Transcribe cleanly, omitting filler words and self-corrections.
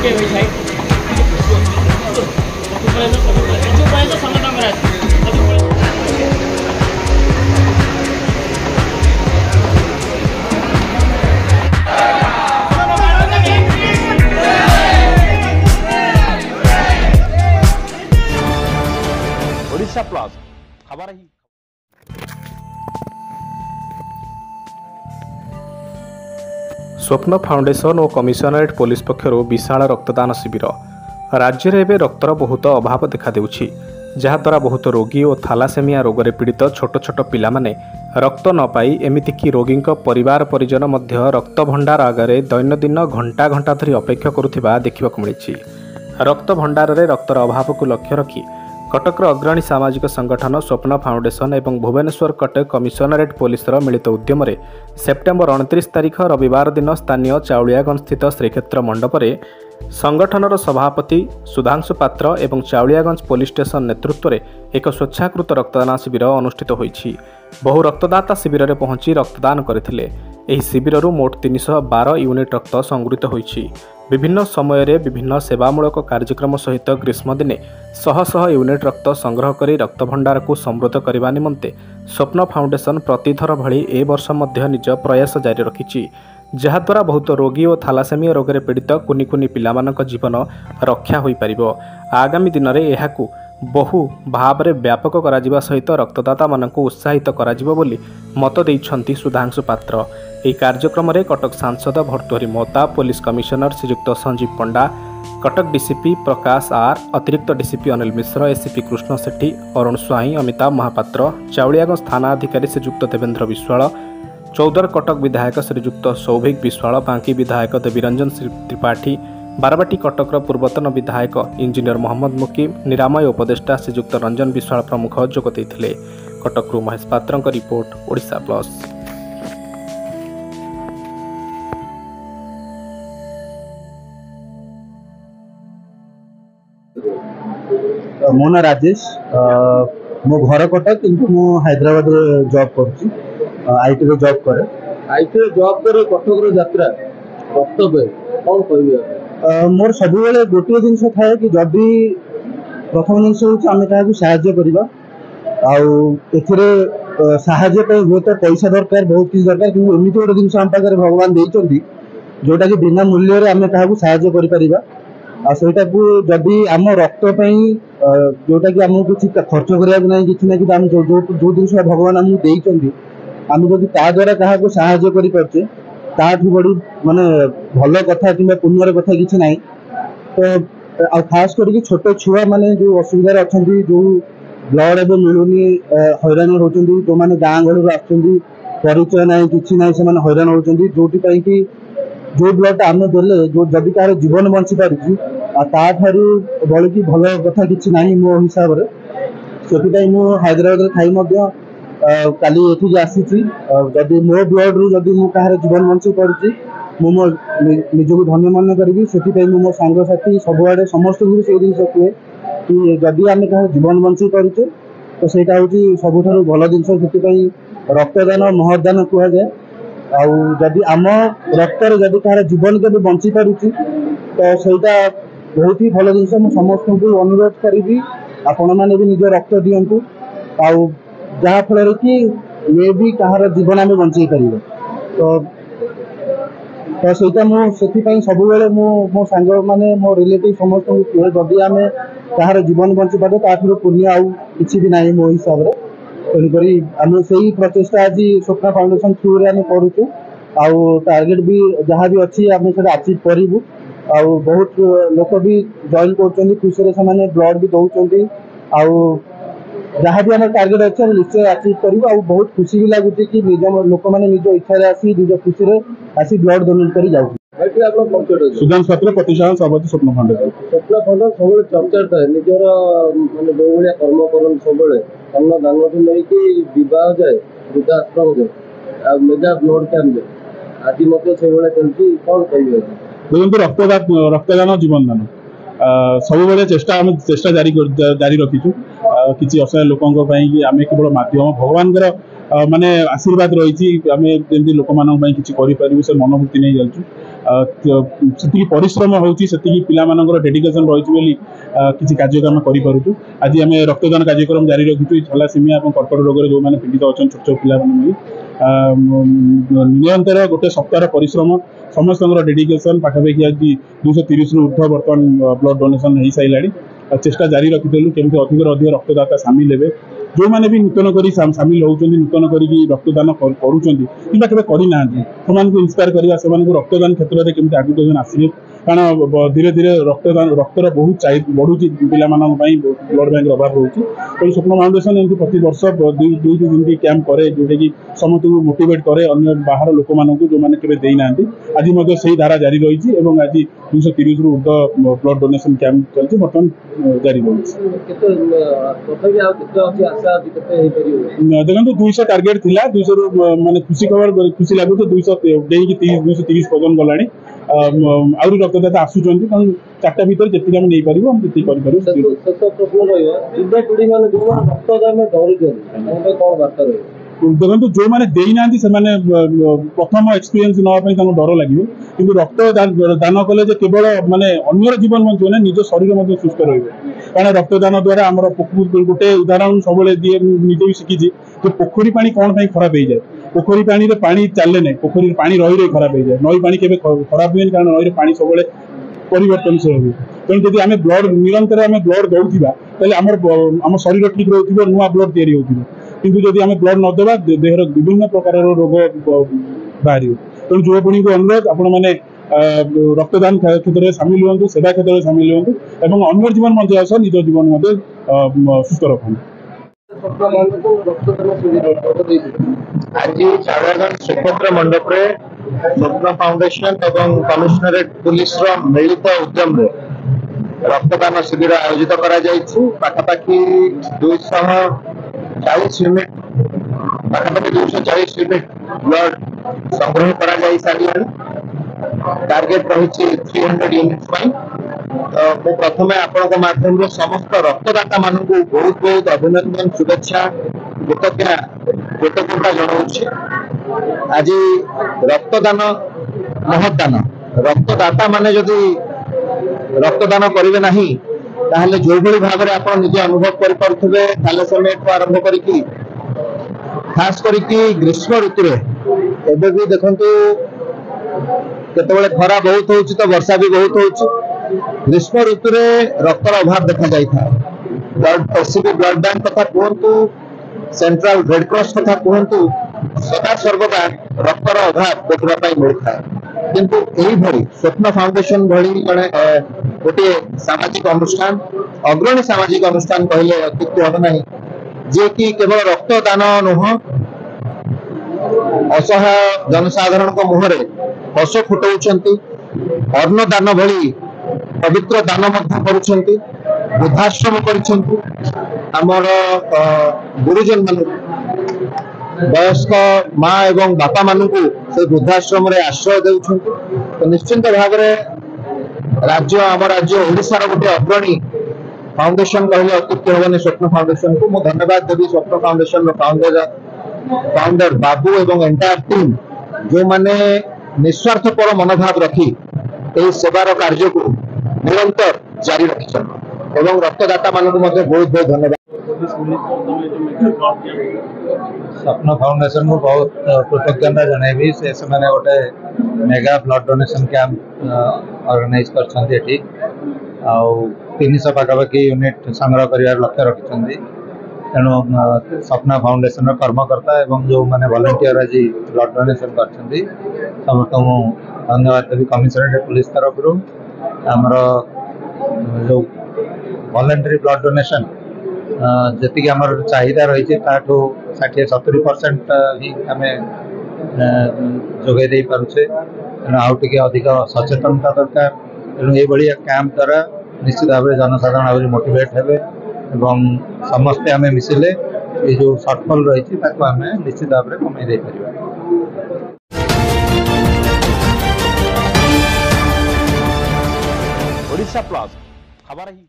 Odisha plus खबर ही स्वप्न foundation और कमिशनरेट पुलिस पक्षर विशाल रक्तदान शिविर राज्य में एवं रक्तर बहुत अभाव देखा देउछि जहाद्वारा बहुत रोगी और थालासेमिया रोग पीड़ित छोट छोट पिला माने रक्त न पाई एमितिकी रोगी परिवार परिजन मध्य रक्त भंडार आगे दैनंदिन घंटा घंटा धरी अपेक्षा करुथिबा देखिबाकु मिलिछि। रक्त भंडार रे रक्तर अभाव को लक्ष्य रखी कटकर अग्रणी सामाजिक संगठन स्वप्न फाउंडेशन एवं भुवनेश्वर कटक कमिशनरेट पुलिस मिलित उद्यम सेप्टेम्बर 29 तारिख रविवार दिन स्थानीय चाउलियागंज स्थित श्रीक्षेत्र मंडप में संगठनर सभापति सुधांशु पात्र एवं चाउलियागंज पुलिस स्टेशन नेतृत्व में एक स्वेच्छाकृत रक्तदान शिविर अनुष्ठित होइछि। बहु रक्तदाता शिविर में पहुंची रक्तदान करथिले। एही शिविररू मोट 312 यूनिट रक्त संगृहीत होइछि। विभिन्न समय रे विभिन्न सेवामूलक कार्यक्रम सहित ग्रीष्म दिने शह शह यूनिट रक्त संग्रह करी रक्त भंडार को समृद्ध करने निमंते स्वप्न फाउंडेशन प्रतिथर भली ए वर्ष मध्य निज प्रयास जारी रखिछि जहाद्वारा बहुत रोगी और थालासेमिया रोग पीड़ित कुनि कुनि पिलामानक जीवन रक्षा होई परिबो। आगामी दिन में यह बहु भाव में व्यापक करा सहित रक्तदाता मानक उत्साहित करा बोली मत देइछंती सुधांशु पात्र। ଏହି କାର୍ଯ୍ୟକ୍ରମରେ କଟକ ସାଂସଦ ଭର୍ତ୍ତୁହରି ମହତା, पुलिस कमिशनर श्रीयुक्त संजीव पंडा, कटक डीसीपी प्रकाश आर, अतिरिक्त डीसीपी अनिल मिश्र, एसीपी कृष्ण सेठी, अरुण स्वाई, अमिताभ महापात्र, चाउलियागंज थाना अधिकारी श्रीयुक्त देवेंद्र विश्वाल, चौदर कटक विधायक श्रीयुक्त सौभिक विश्वाल, बांकी विधायक देवीरंजन त्रिपाठी, बारबाटी कटकर पूर्वतन विधायक इंजीनियर मोहम्मद मुकीम, निरामय उपदेष्टा श्रीयुक्त रंजन विश्वाल प्रमुख जोग देइथिले। कटकरू महेश पात्रଙ୍କ रिपोर्ट ओडिशा प्लस। मो ना राजेश, मो घर कटक किंतु मो हैदराबाद जॉब करछि, आईटी रे जॉब करे। आईटी रे जॉब करे कटक रो यात्रा कर्तव्य कोन कहबी? मोर सब बेले गोटे जिनस थाए कि जदि प्रथम जिनस होछि आमे काहकु सहाय्य करिबा आउ एथिरे सहाय्य पे होते पैसा दरकार, बहुत किछ दरकार, किंतु एमिति गोटे जिनस हम पाखरे भगवान देइचंती जोटा कि बिना मूल्य रे आमे काहकु सहाय्य करि परिबा। आ सेटा को जदि आम रक्त पई जोटा कि आम किसी खर्च करिया कि किसी ना कि आम जो जिनस भगवान आमको देइचंती आम जदि ता द्वारा काहकु सहाय्य करि परछे ताठू बड़ी माने भल कथा कि पुण्यर कथा किसी ना। तो खास करके छोट छुआ माने जो असुविधा अच्छा जो ब्लड एवं मिलूनी हैरान होती जो मैंने गाँ गहली आसुँच परिचय ना कि ना से हैरान होती जो जो ब्लड आम देले जो जदि कार जीवन बंची पार्टी बड़ी की भल कथा कि ना मो हिसाब से मु हैदराबाद थी काली ये आसी जदि मो ब्लड रू जदि मु कहार जीवन बंची पार्टी मु मो निजक धन्य मन करी से मो सांगसाथी सबुआड़े समस्त से जिन कहे कि जदि आम कहार जीवन बंची पारुचे तो सहीटा हूँ सबुठ भल जिनस से रक्तदान महदान कहुए। आदि आम रक्त जदि कहार जीवन के बंची पारुची तो सहीटा बहुत ही भल जिनस मु समस्त को अनुरोध करी आपण मैंने भी निज रक्त दिंतु आफल कि ये भी कहार जीवन आम बंचे पार। तो सहीटा मुझे सब मो सांग मैंने मो रिलेटिव समस्त कहे जदि आम कहार जीवन बंची पारे ताठू पुण्य आउ कि भी ना मो हिसाब से तेणुक आम से प्रचेषा आज स्वप्न फाउंडेशन थ्रू रे करुचे आउ टार्गेट भी जहाँ भी अच्छी आम से अचीव करूँ आउ बहुत लोक भी जॉइन कर खुशी से ब्लड भी दौरान आउ जहाँ भी आम टार्गेट अच्छे निश्चय अचीव करूँ आउ बहुत खुशी भी लगुच कि निज लोक मैंने निज इच्छा आसी निज खुशी आसी ब्लड डोनेट कर जाऊँ। सुधांशु पात्र प्रतिष्ठान सभापति स्वप्न फाउंडेशन। स्वप्न फाउंडेशन सब चर्चा थाए निजर माने जो भाया कर्म करन सब अन्न दान को लेकिन विवाह जाए वृद्धाश्रम जाए मेगा ब्लड कैंप जाए आज मत से चलती कौन कहे देखो रक्तदान जीवन दान सब चेष्टा जारी रखीचु किसी असहाय लोकों आम केवल मध्यम भगवान ମାନେ ଆଶୀର୍ବାଦ ରହିଛି ଆମେ ଯେମିତି ଲୋକମାନଙ୍କ ପାଇଁ କିଛି କରିପାରିବୁ ସେ ମନୋଭୂତି ନେଇ ଯାଉଛୁ ସେତିକି ପରିଶ୍ରମ ହେଉଛି ସେତିକି ପିଲାମାନଙ୍କର ଡେଡିକେସନ୍ ରହିଛି ବୋଲି କିଛି କାର୍ଯ୍ୟକ୍ରମ କରିପାରୁଛୁ ଆଜି ଆମେ ରକ୍ତଦାନ କାର୍ଯ୍ୟକ୍ରମ ଜାରି ରଖିଛୁ ଥାଲାସେମିଆ ଏବଂ କର୍କଟ ରୋଗରେ ଯେଉଁମାନେ ପୀଡ଼ିତ ଅଛନ୍ତି ଛୋଟ ଛୋଟ ପିଲାମାନେ ନିରନ୍ତର ଗୋଟେ ସପ୍ତାହର ପରିଶ୍ରମ ସମସ୍ତଙ୍କର ଡେଡିକେସନ୍ ପାଖାପାଖି ଆଜି 230ରୁ ଉର୍ଦ୍ଧ୍ୱ ବର୍ତ୍ତମାନ ବ୍ଲଡ୍ ଡୋନେସନ୍ ହେଇସାରିଲାଣି ଚେଷ୍ଟା ଜାରି ରଖିଥିଲୁ କେମିତି ଅଧିକରୁ ଅଧିକ ରକ୍ତଦାତା ସାମିଲ ହେବେ ଯେଉଁମାନେ ବି ନୂତନ କରି ସାମିଲ ହେଉଛନ୍ତି ନୂତନ କରିକି ରକ୍ତଦାନ କରୁଛନ୍ତି କିମ୍ବା କେବେ କରିନାହାନ୍ତି ସେମାନଙ୍କୁ ଇନ୍ସପାୟାର କରିବା ସେମାନଙ୍କୁ ରକ୍ତଦାନ କ୍ଷେତ୍ରରେ କେମିତି ଆଗକୁ ଆସିବେ କାରଣ ଧୀରେ ଧୀରେ ରକ୍ତର ବହୁତ ବଢୁଛି ପିଲାମାନଙ୍କ ପାଇଁ ବ୍ଲଡ୍ ବ୍ୟାଙ୍କର ଅଭାବ ରହୁଛି ତେଣୁ ସ୍ୱପ୍ନ ଫାଉଣ୍ଡେସନ୍ ଏମିତି ପ୍ରତିବର୍ଷ ଦୁଇଟି ତିନିଟି କ୍ୟାମ୍ପ କରେ ଯେଉଁଟାକି ସମସ୍ତଙ୍କୁ ମୋଟିଭେଟ୍ କରେ ଅନ୍ୟ ବାହାର ଲୋକମାନଙ୍କୁ ଯେଉଁମାନେ କେବେ ଦେଇନାହାନ୍ତି ଆଜି ମଧ୍ୟ ସେଇ ଧାରା ଜାରି ରହିଛି ଏବଂ ଆଜି 230ରୁ ଉର୍ଦ୍ଧ୍ୱ ବ୍ଲଡ୍ ଡୋନେସନ୍ କ୍ୟାମ୍ପ ଚାଲିଛି ବର୍ତ୍ତମାନ ଜାରି ରହିଛି ଦେଖନ୍ତୁ 200 ଟାର୍ଗେଟ ଥିଲା 200ରୁ ମାନେ ଖୁସି ଲାଗୁଛି 200 ଡେଇଁକି 230 ପର୍ଯ୍ୟନ୍ତ ଗଲାଣି ଆହୁରି ରକ୍ତଦାତା ଆସୁଛନ୍ତି ତେଣୁ 4ଟା ଭିତରେ ଯେତିକି ଆମେ ନେଇପାରିବୁ ଆମେ ସେତିକି କରିପାରିବୁ ପ୍ରଶ୍ନ ରହିବ ଯୁବପିଢ଼ି ମାନେ ଯେଉଁମାନେ ରକ୍ତଦାନ ଡରୁଛନ୍ତି କ'ଣ ବାର୍ତ୍ତା ରହିବ ଦେଖନ୍ତୁ ଯେଉଁମାନେ ଦେଇନାହାନ୍ତି ସେମାନେ ପ୍ରଥମ ଏକ୍ସପିରିଏନ୍ସ ନେବା ପାଇଁ ତାଙ୍କୁ ଡର ଲାଗିବ କିନ୍ତୁ ରକ୍ତ ଦାନ କଲେ ଯେ କେବଳ ମାନେ ଅନ୍ୟର ଜୀବନ ବଞ୍ଚିବ ନା ନିଜ ଶରୀର ମଧ୍ୟ ସୁସ୍ଥ ରହିବ କାରଣ ରକ୍ତଦାନ ଦ୍ୱାରା ଆମର ଗୋଟେ ଉଦାହରଣ ସବୁବେଳେ ଦିଏ ନିଜେ ବି ଶିଖିଛି ଯେ ପୋଖରୀ ପାଣି କ'ଣ ପାଇଁ ଖରାପ ହେଇଯାଏ ପୋଖରୀ ପାଣିରେ ପାଣି ଚାଲେ ନାହିଁ ପୋଖରୀରେ ପାଣି ରହି ରହି ଖରାପ ହେଇଯାଏ ନଈ ପାଣି କେବେ ଖରାପ ହୁଏନି କାରଣ ନଈରେ ପାଣି ସବୁବେଳେ ପରିବର୍ତ୍ତନଶୀଳ ହୁଏ ତେଣୁ ଯଦି ଆମେ ନିରନ୍ତର ଆମେ ବ୍ଲଡ୍ ଦେଉଥିବା ତାହେଲେ ଆମ ଶରୀର ଠିକ୍ ରହୁଥିବ ନୂଆ ବ୍ଲଡ୍ ତିଆରି ହେଉଥିବ କିନ୍ତୁ ଯଦି ଆମେ ବ୍ଲଡ୍ ନଦେବା ଦେହର ବିଭିନ୍ନ ପ୍ରକାରର ରୋଗ ବାହାରିବ ତେଣୁ ଯୁବପିଢ଼ିଙ୍କୁ ଅନୁରୋଧ ଆପଣମାନେ ରକ୍ତଦାନ କ୍ଷେତ୍ରରେ ସାମିଲ ହୁଅନ୍ତୁ ସେବା କ୍ଷେତ୍ରରେ ସାମିଲ ହୁଅନ୍ତୁ ଏବଂ ଅନ୍ୟ ଜୀବନ ବଞ୍ଚାଇବା ସହ ନିଜ ଜୀବନ ମଧ୍ୟ ସୁସ୍ଥ ରଖନ୍ତୁ ଆଜି ଚାରଗଡ଼ ଶ୍ରୀକ୍ଷେତ୍ର ମଣ୍ଡପରେ ସ୍ୱପ୍ନ ଫାଉଣ୍ଡେସନ ଏବଂ କମିଶନରେଟ୍ ପୁଲିସର ମିଳିତ ଉଦ୍ୟମରେ ରକ୍ତଦାନ ଶିବିର ଆୟୋଜିତ କରାଯାଇଛି ପାଖାପାଖି 240 ୟୁନିଟ୍ ବ୍ଲଡ୍ ସଂଗ୍ରହ କରାଯାଇ ସାରିଲାଣି ଟାର୍ଗେଟ ରହିଛି 300 ୟୁନିଟ୍ ପାଇଁ ମୁଁ ପ୍ରଥମେ ଆପଣଙ୍କ ମାଧ୍ୟମରେ ସମସ୍ତ ରକ୍ତଦାତା ମାନଙ୍କୁ ବହୁତ ବହୁତ ଅଭିନନ୍ଦନ ଶୁଭେଚ୍ଛା କୃତଜ୍ଞତା ଜଣାଉଛି ଆଜି ରକ୍ତଦାନ ମହତଦାନ ରକ୍ତଦାତା ମାନେ ଯଦି ରକ୍ତଦାନ କରିବେ ନାହିଁ ତାହେଲେ ଯେଉଁଭଳି ଭାବରେ ଆପଣ ନିଜେ ଅନୁଭବ କରିପାରୁଥିବେ ଥାଲାସେମିଆଠୁ ଆରମ୍ଭ କରିକି ଖାସ୍ କରିକି ଗ୍ରୀଷ୍ମ ଋତୁରେ ଏବେ ବି ଦେଖନ୍ତୁ କେତେବେଳେ ଖରା ବହୁତ ହଉଛି ତ ବର୍ଷା ବି ବହୁତ ହଉଛି ଗ୍ରୀଷ୍ମ ଋତୁରେ ରକ୍ତର ଅଭାବ ଦେଖାଯାଇଥାଏ ଏସିବି ବ୍ଲଡ୍ ବ୍ୟାଙ୍କ କଥା କୁହନ୍ତୁ ସେଣ୍ଟ୍ରାଲ ରେଡ୍ କ୍ରସ୍ କଥା କୁହନ୍ତୁ ସଦାସର୍ବଦା ରକ୍ତର ଅଭାବ ଦେଖିବା ପାଇଁ ମିଳିଥାଏ କିନ୍ତୁ ଏଇଭଳି ସ୍ୱପ୍ନ ଫାଉଣ୍ଡେସନ ଭଳି ଗୋଟିଏ ସାମାଜିକ ଅନୁଷ୍ଠାନ ଅଗ୍ରଣୀ ସାମାଜିକ ଅନୁଷ୍ଠାନ କହିଲେ ଅତ୍ୟୁକ୍ତି ହେବ ନାହିଁ ଯିଏକି କେବଳ ରକ୍ତଦାନ ନୁହଁ ଅସହାୟ ଜନସାଧାରଣଙ୍କ ମୁହଁରେ ହସ ଫୁଟାଉଛନ୍ତି ଅନ୍ନଦାନ ଭଳି ପବିତ୍ର ଦାନ ମଧ୍ୟ କରୁଛନ୍ତି ବୃଦ୍ଧାଶ୍ରମ କରିଛନ୍ତି ଆମର ଗୁରୁଜନ ମାନଙ୍କୁ ବୟସ୍କ ମା ଏବଂ ବାପା ମାନଙ୍କୁ ସେ ବୃଦ୍ଧାଶ୍ରମରେ ଆଶ୍ରୟ ଦେଉଛନ୍ତି ତ ନିଶ୍ଚିନ୍ତ ଭାବରେ ଆମ ରାଜ୍ୟ ଓଡ଼ିଶାର ଗୋଟେ ଅଗ୍ରଣୀ ଫାଉଣ୍ଡେସନ କହିଲେ ଅତ୍ୟୁକ୍ତି ହେବନି ସ୍ୱପ୍ନ ଫାଉଣ୍ଡେସନକୁ ମୁଁ ଧନ୍ୟବାଦ ଦେବି ସ୍ୱପ୍ନ ଫାଉଣ୍ଡେସନର फाउंडर बाबू एवं एंटायर टीम जो माने निस्वार्थपर मनोभाव रखी सेवार कार्य को निरंतर जारी रखिछन एवं रक्तदाता मानक बहुत बहुत धन्यवाद स्वप्न फाउंडेशन को बहुत कृतज्ञता जनइबी से गोटे mega blood donation camp organize कर 300 पाखापाखि यूनिट संग्रह कर लक्ष्य रखिंट तेणु स्वप्न फाउंडेशन कर्मकर्ता एवं जो मैंने वॉलंटियर आज ब्लड डोनेशन कर समस्त धन्यवाद देवी कमिशनरेट पुलिस तरफ आमर जो वॉलंटरी ब्लड डोनेशन जी आम चाहिदा रही 60-70% ही आम जोगे पारे तेणु आउ टे अधिक सचेतनता दरकार तेणु ये कैंप द्वारा निश्चित भाव में जनसाधारण आज मोटिवेट हेबे एवं समस्ते आम मिसिले ये जो सर्टफल रही आम निश्चित भाव में कमे दे पारिबा। ओडिशा प्लस खबर ही